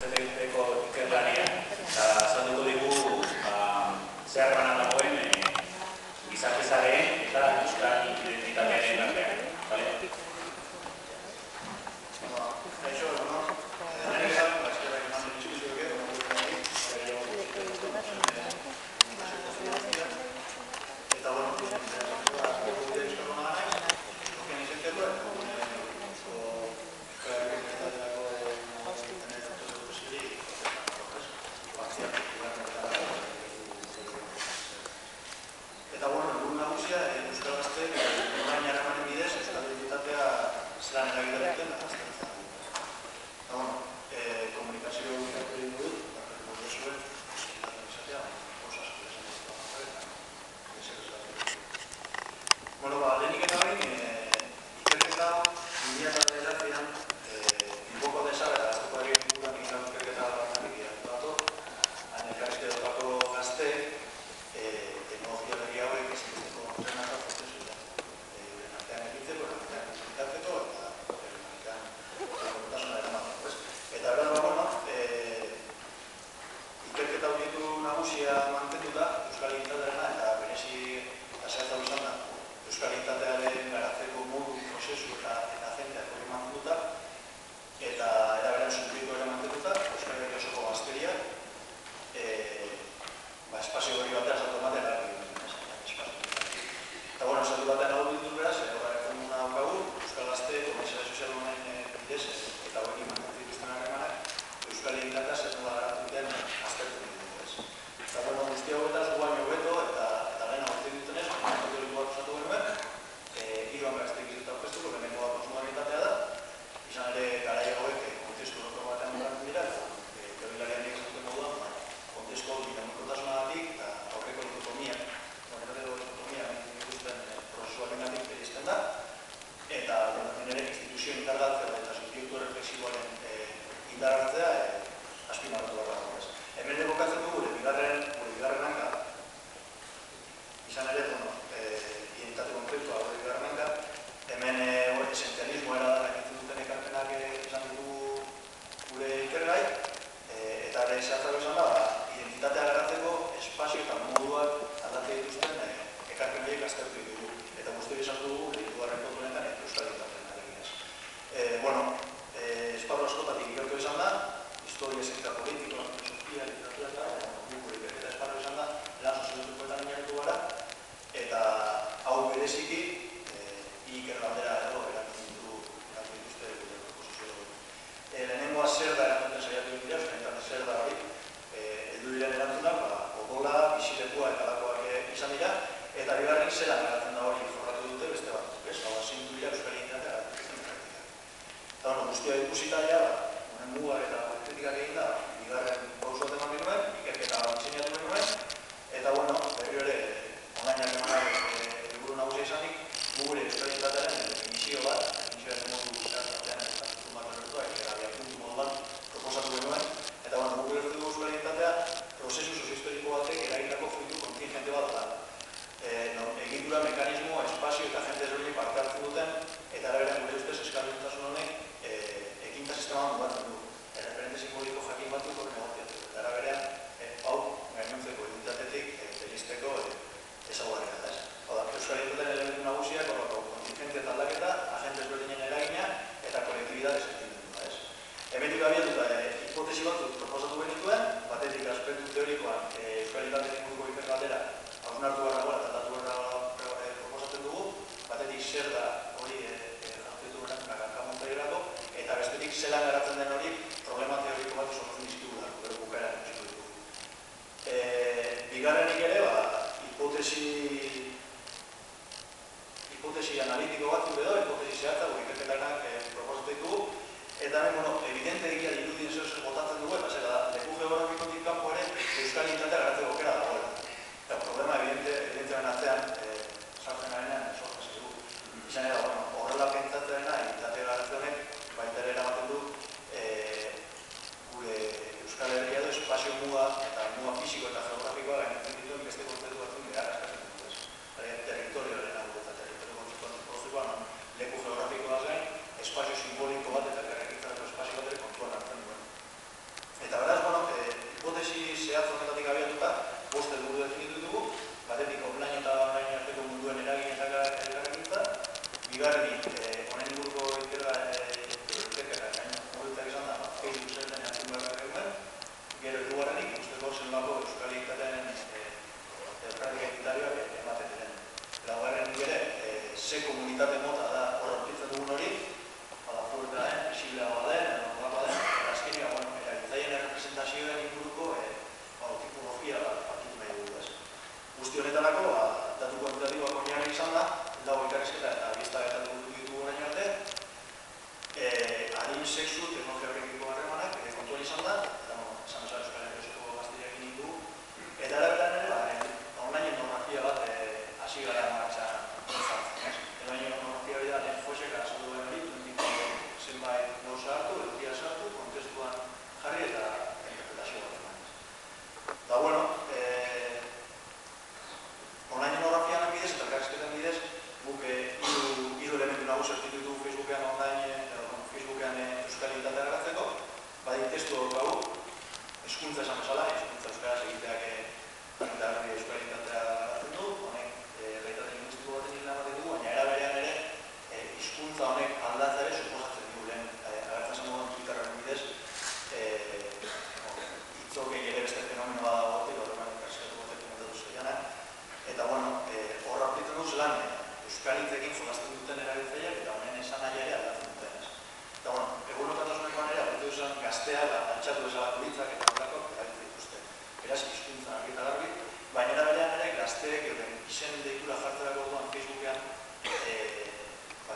UGT-ko ikerlanean, eta azalduko digu zer harremana dagoen gizartezaren eta euskal identitatearen artean. Kaixo, no? Eta bueno, eta bueno, egun nagusia Euskal Gazteek online harremanen bidez euskal identitatea zelan eragiten duten aztertzea. Eta bueno, komunikazio irako egin dut, eta zuen, izatea, oso asko esan bueno, lehenik eta bain, ikerketa 2009an Bilboko Desa eta Gazteko Herrien inguruan egin ikerketa batetik dator, elkarrizketako gazteek teknologia berri hauek ezinbesteko trenaka prozesuta. Euren artean egitzeko, euren artean explikatzeko eta euren artean kontasuna eramateko. Eta bera bueno, ikerketa horietu nagusia mantenduta, euskal identitatearena eta berezi aseatzau izan da, euskal identitatearen garatzeko modu, prozesu eta agenteak hori mantenduta, eta era beran subjektu ere mantenduta, euskal herri osoko gazteriak, espazio hori batean salto ematen garri eta bueno, salto batean hau dituz beraz, horretzen duna daukagu, Euskal Gazte, Komisaria Sozial honen bidez eta hori mantentzen dituzten harremanak, euskal identitatea zer nola garatu duten aztertzen dituz. Eta bueno, guzti hauetaz gu baino hobeto eta lehen aurten dutenez, teorikoak osatu genuen, hiru gazteek izuta aurkeztuko, lehenengo bat posmodernitatea da, izan ere garai hauek kontestu horoko batean garatu dira, teorilarian egiten moduan, kontestu hau dinamikotasunagatik eta aurreko dikotomia, prozesuarengatik bereizten da, eta ere instituzio indargatzea eta subjektu reflexiboaren indargartzea azpimarratu behar dago. Hemen egokatzen dugu gure bigarren hanka, izan ere, identitate kontzeptua gure bigarren hanka, hemen esenzialismoa eradanak egiten duten ekarpenak izan dugu gure ikergai, eta ere zehatzago izan da, identitatea garatzeko espazio eta moduak aldatzea dituzten ekarpen horiek aztertu ditugu. Eta guzti esan dugu, ditugarren kontu honetan, euskal identitatearen aleginez. Bueno, esparru askotatik ikertu izan da, historia, zientzia politiko, filosofia, literatura eta gure ikerketa esparru izan da, lan sozioekoetan inartu gara, eta hau bereziki, iker bandera edo eratzen dituzte gure proposizio. Lehenengoa zer da erantzuten saiatu dira, euskal zer da hori, heldu diren erantzunak, odola, bizilekoa eta lakoak izan dira, eta bigarrik zelan garatzen da hori informatu dute beste bat. Hau azintu dira euskal identitatea garatzen praktika. Eta guztia ikusita honen mugak eta kritikak egin da, bigarren pausu bat eman genuen, ikerketa diseinatu genuen, eta berriro ere online harremanak helburu nagusia izanik, gure euskal identitatearen definizio bat, definizioaren modu zehatz batean eta bat erortua, abiapuntu moduan proposatu genuen, eta guk ulertu dugu euskal identitatea prozesu soziohistoriko batek eragindako fruitu kontingente bat da. Egitura, mekanismo, espazio eta jente ezberdin parte hartzen duten, eta araberan gure ustez eskalduntasun honek ekintza sistema mugatzen du. Referente simboliko jakin batzuk horren egotiatu. Eta araberan, hau gainontzeko identitatetik berizteko ezagugarria da. Hau da, euskal identitatearen elementu nagusiak, kontingentzia eta aldaketa, agente ezberdinen eragina eta kolektibidade sentimendu da. Hemetik abiatuta hipotesi batzuk proposatu genituen, batetik aspektu teorikoan euskal identitatearen inguruko ikergaldera hausnartu behar dagoela eta datu behar proposatzen dugu, batetik zer da hori jartzetu benak hankamontairako, eta bestetik zelan garatzen den hori problema teoriko bat sortzen dizkigu da, gero bukaeran ikusiko ditugu. Bigarrenik ere, hipotesi analitiko batzuk edo, hipotesi zehatza, gure ikerketarenak proposatu ditugu, eta hemen, evidente egia dirudien zeu botatzen dugu, eta zera da, leku geografikotik kanpo ere euskal identitatea garatzeko aukera dagoela. Eta problema, evidentearen atzean, sartzen garenean, sortzen dugu. Izan ere, horrela pentsatzearena, identitate garatzenek, baita ere eramaten du, gure Euskal Herria edo espazio muga eta muga fisiko eta geografikoa gainatzen dituen beste kontzeptu batzuk behar eskatzen dut. Territorioaren hau eta territorio kontzeptu leku geografikoa gain, espazio simboliko bat eta erregitzareko espazio bat ere kontuan hartzen duen. testu daukagu, hezkuntza esan bezala, hezkuntza euskaraz egiteak garbi euskaritatea garatzen du, honek realitate linguistiko baten hil ematen dugu, baina era berean ere hizkuntza honek aldatza ere suposatzen dugu lehen agertzen zen moduan Twitterren bidez hitzokei ere beste fenomenoa dagoetik, horreman ikaskatu batek komentatu zeianak, eta bueno, hor aurkitzen duz lan euskaritzekin jolazten duten erabiltzaileak eta honen esan nahi ere aldatzen duten. Eta bueno, egunokatasunekoan ere aurkitu izan gazteak altxatu bezalako hitzak eta horrelako erabiltzen dituzte. Beraz, hizkuntza argi eta garbi, baina era berean ere gazteek euren izen deitura jartzerako orduan Facebookean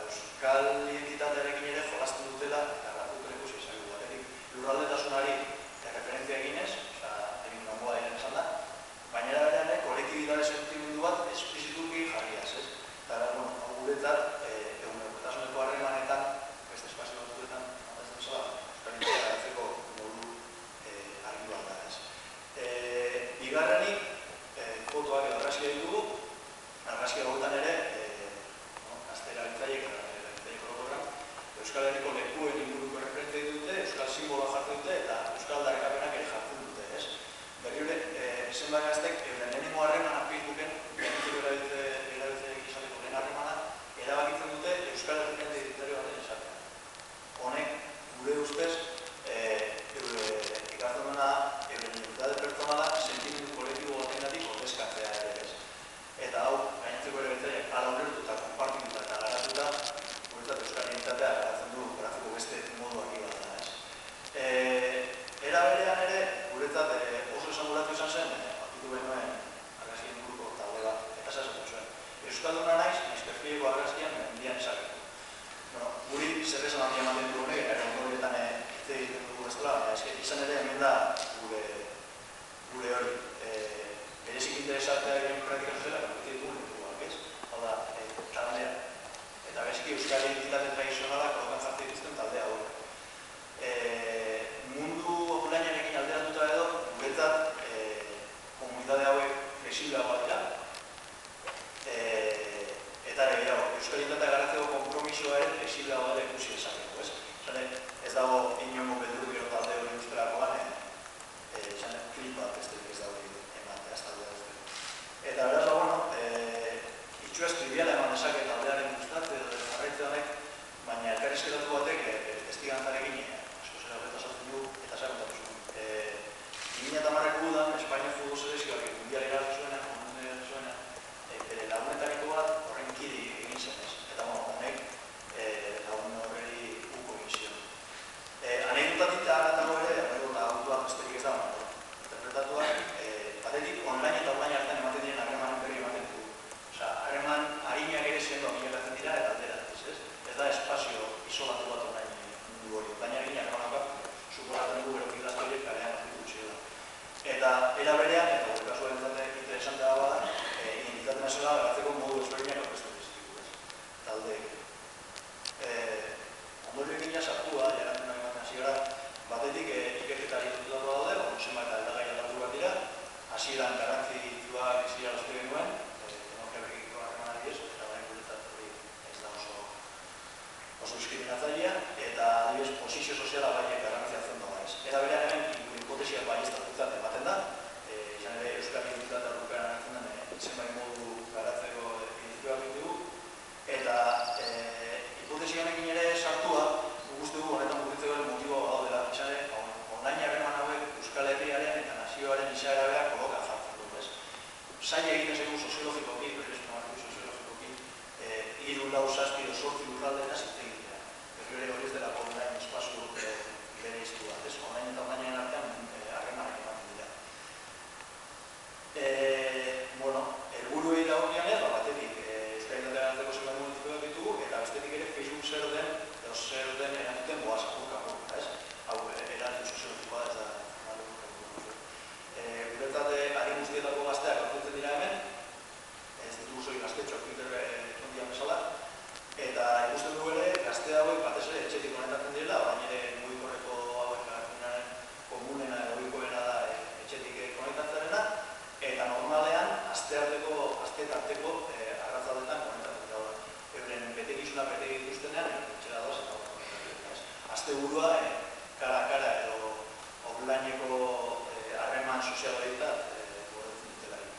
euskal identitatearekin ere jolazten dutela eta garatuko ikusi izango batetik lurraldetasunari referentzia eginez, egin ganboa diren esan da, baina era berean ere kolektibitate sentimendu bat esplizituki jarriaz, ez? Eta, bueno, guretzat, egunerakotasuneko harremanetan, beste espazio batzuetan, mandatzen bezala, euskal identitatea garatzeko modu argi bat da, ez? Bigarrenik, fotoak edo argazkia ditugu, argazkia hauetan ere, gazte erabiltzaileek eta erabiltzaileek orokorrak, Euskal Herriko lekuen inguruko referentzia ditute, euskal simboloa jartzen dute eta euskal aldarrikapenak ere jartzen dute, ez? Berri hori, zenbait gaztek, euren lehenengo harremana Facebooken, gainontzeko erabiltzaileek izateko lehen harremana, erabakitzen dute euskal referentzia identitario baten esatea. Honek, gure ustez, ikartzen duena euren identitate pertsonala sentimendu kolektibo bategatik ordezkatzea ere, ez? Eta hau, gainontzeko erabiltzaileek hala ulertu eta konpartituta eta garatuta, guretzat euskal identitatea garatzen du grafiko beste modu argi bat da, ez? Era berean ere, guretzat oso esanguratu izan zen, aurkitu benuen argazkien inguruko talde bat, eta esaten zuen. Euskalduna naiz, naiz perfileko argazkian mendian esaketu. Bueno, guri zer esan handia ematen du honek, eta ondorietan hitz egiten dugu bestela, baina izan ere hemen da gure hori. Berezik interesatzea egin praktika zuzela, beti ditugu dituguak, ez? Hau da, talanera. Eta beziki euskal identitate tradizionalak horretan jartzen dituzten talde hauek. Mundu onlinearekin alderatuta edo, guretzat komunitate hauek flexibleagoa dira. Eta ere gehiago, euskal identitatea garatzeko konpromisoa ere flexibleagoa ere ikusi esakeko, ez? Ez dago inongo beldur gero talde hori usterakoan, klip bat ez dago ematea, ez talde dut. Eta beraz, bueno, itxuaz triviala eman esake taldearen gustatze edo jarraitze honek, baina elkarrizketatu batek testigantzarekin asko zera horretaz hartzen du eta zera kontatu zuen. 2010ko udan, Espainia futbol selekzioak mundial irabazi zuena, bere lagunetariko bat horren kide egin zenez. Eta honek lagun horreri uko egin zion. Anekdotatik aratago ere, autuak besterik ez da, interpretatuak, batetik online eta online hartan ematen diren harremanen berri ematen dugu. Harreman harinak ere sendo bilakatzen dira eta alderatuz, ez? Ez da espazio isolatu bat online mundu hori. Baina harinak harremanak suporatzen dugu bero gilazko horiek kalean hartu ziola. Eta era berean, eta gure kasua interesantea dagoa da, identitate nazionala garatzeko modu ezberdinak aurkeztu dizkigu, ez? Taldeek. Ondorioekin sartua, jarantzen nahi ematen hasi gara, batetik ikerketari dutatu daude, zenbait eta aldagai aldatu bat dira, hasieran garrantzitsuak bizia uste genuen, teknologia harremanari ez, eta baina guretzat hori ez da oso diskriminatzailea, eta adibidez posizio soziala baiek garrantziatzen dago ez. Era berean hemen hipotesiak baieztatutzat ematen da, izan ere euskal identitatea aurrean hartzen den zenbait modu garatzeko identifikatuak ditugu, eta hipotesi honekin ere sartua, uste dugu honetan murritzeko motiboa badaudela, izan ere, online harreman hauek Euskal Herriaren eta nazioaren izaera berak kolokan jartzen dugu, ez? Zaila egiten zaigu soziologikoki, hiru, lau, zazpi edo 8 lurraldeetaz hitz egitea. Berri hori ez delako online espazio bereiztu bat, ez? Online eta onlinearen artean harremanak ematen dira. Helburuei dagokionez, batetik euskal identitatea garatzeko zenbait multiplikatuak ditugu, eta bestetik ere Facebook zer den erantzuten boaz apurka, ez? Hau erantzun soziologikoa ez da guretzat ari guztietako gazteak aurkitzen dira hemen, ez ditugu zoi gaztetxoak Twitter kontian bezala, eta ikusten dugu ere gazte hauek batez ere etxetik konektatzen direla, baina ere mugikorreko hauek komunena edo ohikoena da etxetik konektatzearena, eta normalean astearteko arratzaldetan konektatzen dira. Euren betekizuna bete dituztenean, etxera doaz eta konektatzen dira. Asteburua, kara edo onlineko harreman sozialoetan gordetzen dutelarik.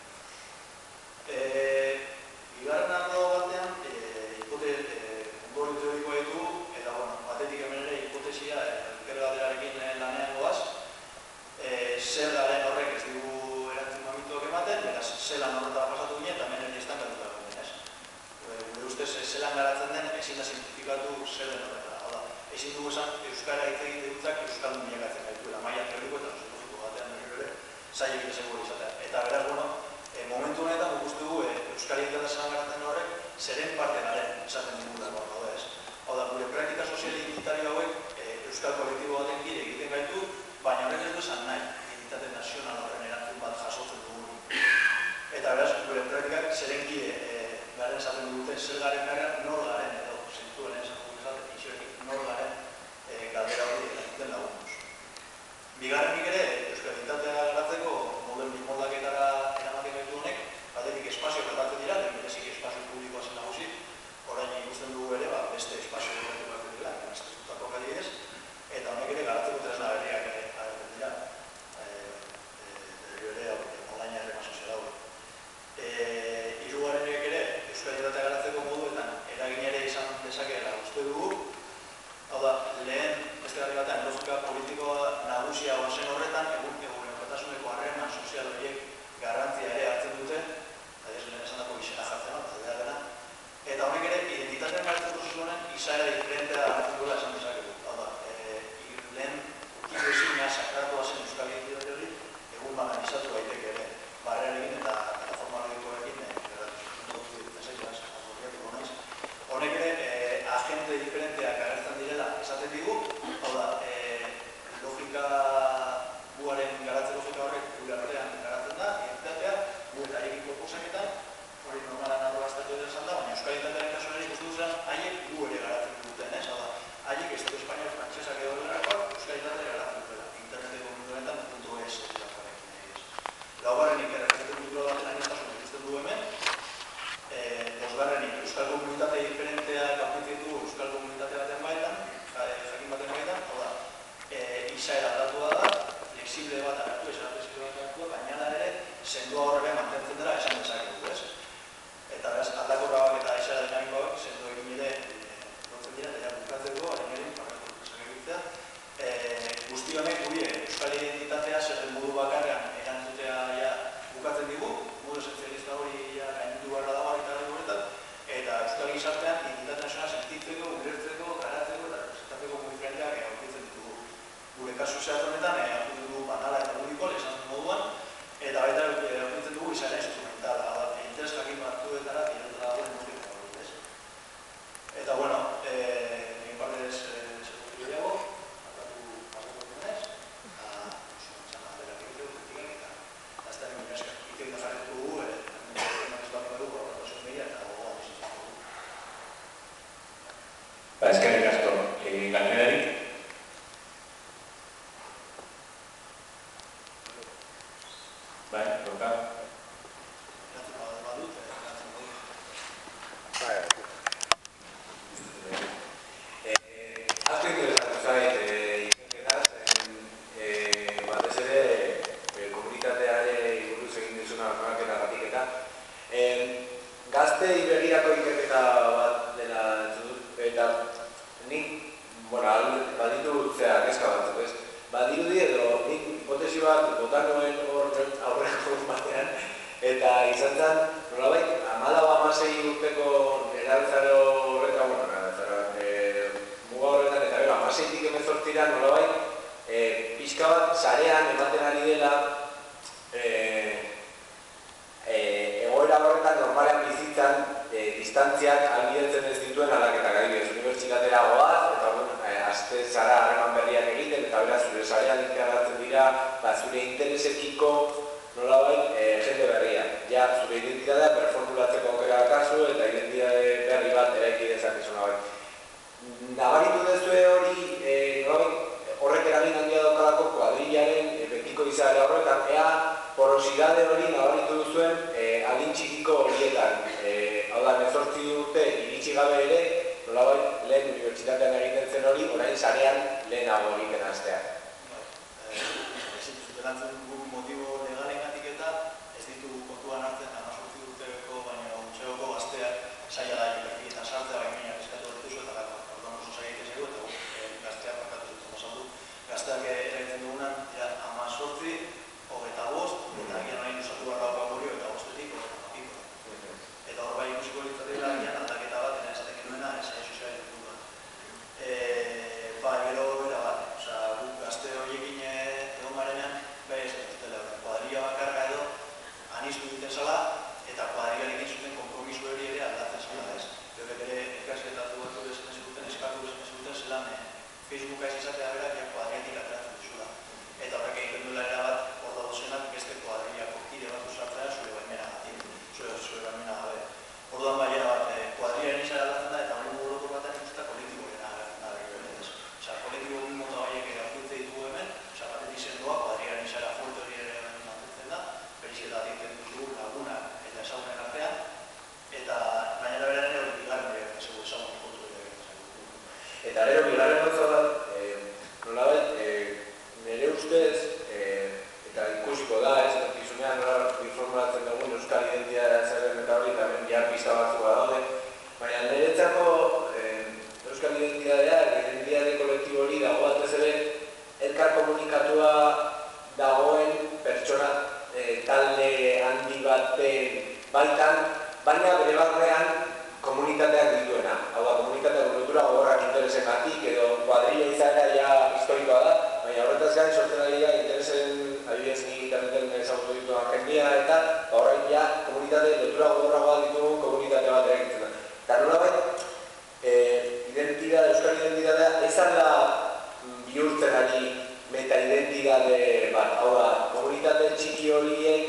Bigarren arlo batean, ondorio teorikoa ditu, eta batetik hemen ere hipotesia elkargaderarekin lanean goaz, zer garen horrek ez dugu erantzun momentuak ematen, beraz, zelan horretara pasatu ginen, eta hemen ere estankatuta ginen, ez? Gure ustez, zelan garatzen den, ezin da simplifikatu zer den horretara. Hau da, ezin dugu esan, euskara hitz egite dutzak euskaldun bilakatzen gaituela, maila teoriko eta soziologiko batean ere zailek izango izatea. Eta beraz, momentu honetan guk uste dugu euskara hitz zelan garatzen horrek zeren parte garen esaten digulako, ez? Hau da, gure praktika sozial identitario hauek euskal kolektibo baten kide egiten gaitu, baina horrek ez du esan nahi, identitate nazional horren erantzun bat jasotzen dugu. Eta beraz, gure praktikak zeren kide garen esaten dugute, zer garen garen, nor garen, edo zentuen esaten esaten, itxoetik, nor garen galdera hori erantzuten lagunduz. Bigarrenik ere, euskal identitatea garatzeko moldaketara eramaten gaitu honek, batetik espazio gertatzen dira, berezik espazio publikoa zen nagusi, orain ikusten dugu ere, beste espazio gertatu bat dira, estazutako adibidez, eta honek ere garatzeko tresna berriak agertzen dira, ere online harreman sozial hau. Hirugarrenek ere, euskal identitatea garatzeko moduetan eragin ere izan dezakeela uste dugu, hau da, lehen beste garri batean logika politikoa nagusia zen horretan, egun batasuneko harreman sozial horiek garrantzia ere hartzen dute, lehen esan dako izena jartzen bat, eta honek ere, identitatean garatzen prozesu honen izaera diferentea hartzen duela esan dezakegu. Hau da, lehen ukitu ezina sakratua zen euskal identitate hori, egun banalizatu daiteke ere, barrearekin eta formalogikoekin honek ere, agente diferenteak agertzen direla esaten digu, hau da, logika guaren garatze logika horrek gure artean garatzen da, identitatea, gure eta haiekin proposaketan, hori normalan arroa estatu edo esan da, baina euskal identitatearen kasuan ere ikustu duzen, haiek gu ere garatzen duten, ez? Hau da, haiek estatu espainiol frantsesak edo delakoak, euskal identitatea garatzen dutela, interneteko mundu honetan .es laugarrenik erreferente kultura baten aniztasun ikusten dugu hemen, bosgarrenik euskal komunitate diferenteak aplizitu euskal komunitate baten baetan, jakin baten baetan, hau da, izaera datua da, flexible bat hartu, baina ere, sendua horrela mantentzen dela esan dezakegu, ez? Eta beraz, aldakorrak eta izaera dinamikoak sendo egin ere lotzen dira, eta bukatzeko, hain ere, guzti honek guri euskal identitatea zer modu bakarrean erantzutea bukatzen digu, modu esenzialista hori gainditu beharra dago argitarri horretan, eta euskal gizartean identitate nazionala sentitzeko, ulertzeko, garatzeko eta representatzeko diferenteak aurkitzen ditugu. Gure kasu zehaz honetan, aurkitzen dugu banala eta publiko, esan moduan, eta baita aurkitzen dugu izaera instrumentala, interes jakin batzuetara tiretara dagoen musika hori, ez? Eta, bueno, egin partez sekundu gehiago, akatu pasako denez, eta txan alderak egiteko, kritikak eta aztaren minezka. Itek da jarretu dugu, ez bat dugu, proportazioen behia eta gogoan bizitzen dugu. Eskerrik asko, galderik? Bai, doka. Asko interesatu zait ikerketaz, batez ere komunitateare buruz egin duzuna hausnarketa gatik eta gazteei begirako ikerketa bat dela entzun dut, eta nik, baditu kezka batzuk, ez? Badirudi edo nik hipotesi bat botan nuen aurreko batean, eta izan zen, nolabait, 14-16 urteko erabiltzaro horretan, muga horretan, eta gero, 16-tik 18-tira nolabait, pixka bat sarean ematen ari dela egoera horretan normalean bizitzan distantziak albidetzen ez dituen aldaketak adibidez, unibertsitatera goaz, eta aste zara harreman berriak egiten, eta beraz, zure sarean integratzen dira, zure interesekiko nolabait jende berria. Ja, zure identitatea performulatzeko aukera kasu eta identitate berri bat eraiki dezakezu nolabait. Nabaritu duzue hori, nolabait, horrek eragin handia daukalako kuadrillaren betiko izaera horretan, ea porosidade hori nabaritu duzuen adin txikiko horietan. Hau da, 18 urte iritsi gabe ere, nolabait, lehen unibertsitatean egiten zen hori, orain sarean lehenago egiten hastea. Zerrantzen guk motibo legalengatik eta ez ditugu kontuan hartzen 18 urteko baina gutxeoko gazteak saia da jokatik eta sartzea baiminak eskatu dituzu eta gako. Orduan oso saia egiten zaigu eta gazteak bakatu dut osaldu. Gazteak eraitzen dugunan dira 18, 25 eta agian nahi usatu behar dago gurio eta 5-etik eta hor bai ikusiko litzatik agian aldaketa bat ena esaten genuena saia sozialen inguruan. Gero bera bat, guk gazte horiekin egon garenean bai ez dutela, kuadrilla bakarra edo anistu duten zala eta kuadrillarekin zuten kompromiso hori ere aldatzen zala ez. Horrek ere ikasketatu batzu esan zuten, eskatu esan zuten zelan Facebooka ez izatea bera ja kuadrillatik ateratzen duzula. Eta horrek egiten duela erabat hor dauzenak beste kuadrillako kide bat usartzea zure baimena gabe. Orduan bai erabat kuadrillaren izara aldatzen da eta hori muguroko batean ikusta kolektiboaren agertzen da berri. Kolektibo mota horiek erakultze ditugu hemen, batetik sendoa, kuadrillaren izara fuerte hori ere mantentzen da, berizketatik dugu lagunak eta ezagunen artean, eta gainera beran ere bigarren hori egiten ezagunen kontu hori egiten. Eta gero, bigarren gauza bat, nolabait, nire ustez, eta ikusiko da, ez dakizunean nola informatzen dugun euskal identitatea zaren eta hori, eta hemen bihar pista batzuk badaude, baina niretzako euskal identitatea, identitate kolektibo hori dago batez ere elkar komunikatua dagoen pertsona talde handi baten baitan, baina bere barnean komunitateak dituena. Hau da, komunitateak lotura gogorrak interesengatik edo kuadrillo izaera ja historikoa da, baina horretaz gain sortzen ari da interesen adibidez ni interneten ezagutu dituan jendia eta horrein ja komunitate lotura gogorragoa ditugun komunitate bat erakitzen da. Eta nolabait, euskal identitatea ez da bihurtzen ari meta-identitate bat, hau da, komunitate txiki horiek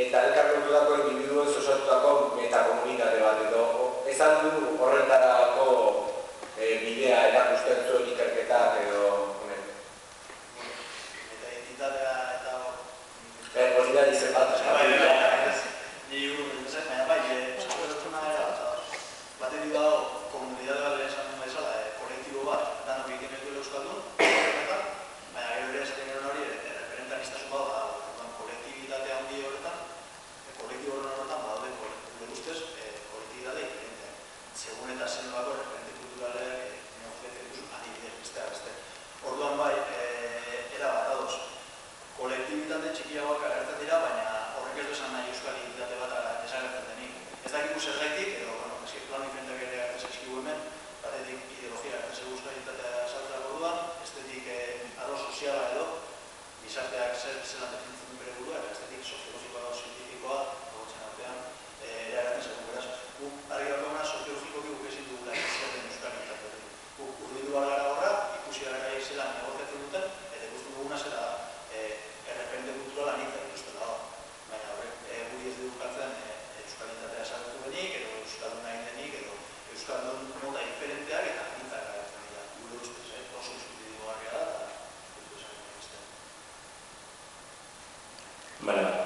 eta elkar lotutako individuez osatutako metakomunitate bat, edo ez du horretarako bidea erakusten zuen ikerketak edo honen. Meta-identitatea eta hori da izen bat, batetik dago komunitate bat esan bezala, kolektibo bat, danok egiten dituela euskaldun, baina gero ere esaten gero hori referentan iztasun bat dago. Kolektibitate handi horretan, kolektibo horretan badaude gure ustez kolektibitate diferenteak. Segun eta zen bako referente kulturaleak neogeten duzu adibidez, beste. Orduan bai, era bat adoz, kolektibitate txikiagoak agertzen dira, baina horrek ez du esan nahi euskal identitate bat desagertzen denik. Ez dakigu zergaitik, edo plan diferenteak ere hartzen zaizkigu hemen, batetik ideologia hartzen zaigu euskal identitatea saltzea orduan, bestetik aro soziala edo, gizarteak zelan definitzen duen bere burua, eta bestetik soziologikoa edo zientifikoa, gogotzen artean, ere hartzen zaigu beraz. Guk argi daukaguna soziologikoki guk ezin dugula izan euskal identitate hori. Guk urbildu gara horra, ikusi gara zelan negoziatzen duten, eta ikusten duguna zera erreferente kulturala nintzen ikusten dago. Baina horrek guri ez dukatzen euskal identitatea saltu benik, edo euskaldun nahi denik, edo euskaldun moda diferenteak eta nintzak garatzen dira. Gure ustez, oso diskutidigo garria da, eta kultu esan egin beste. Vale.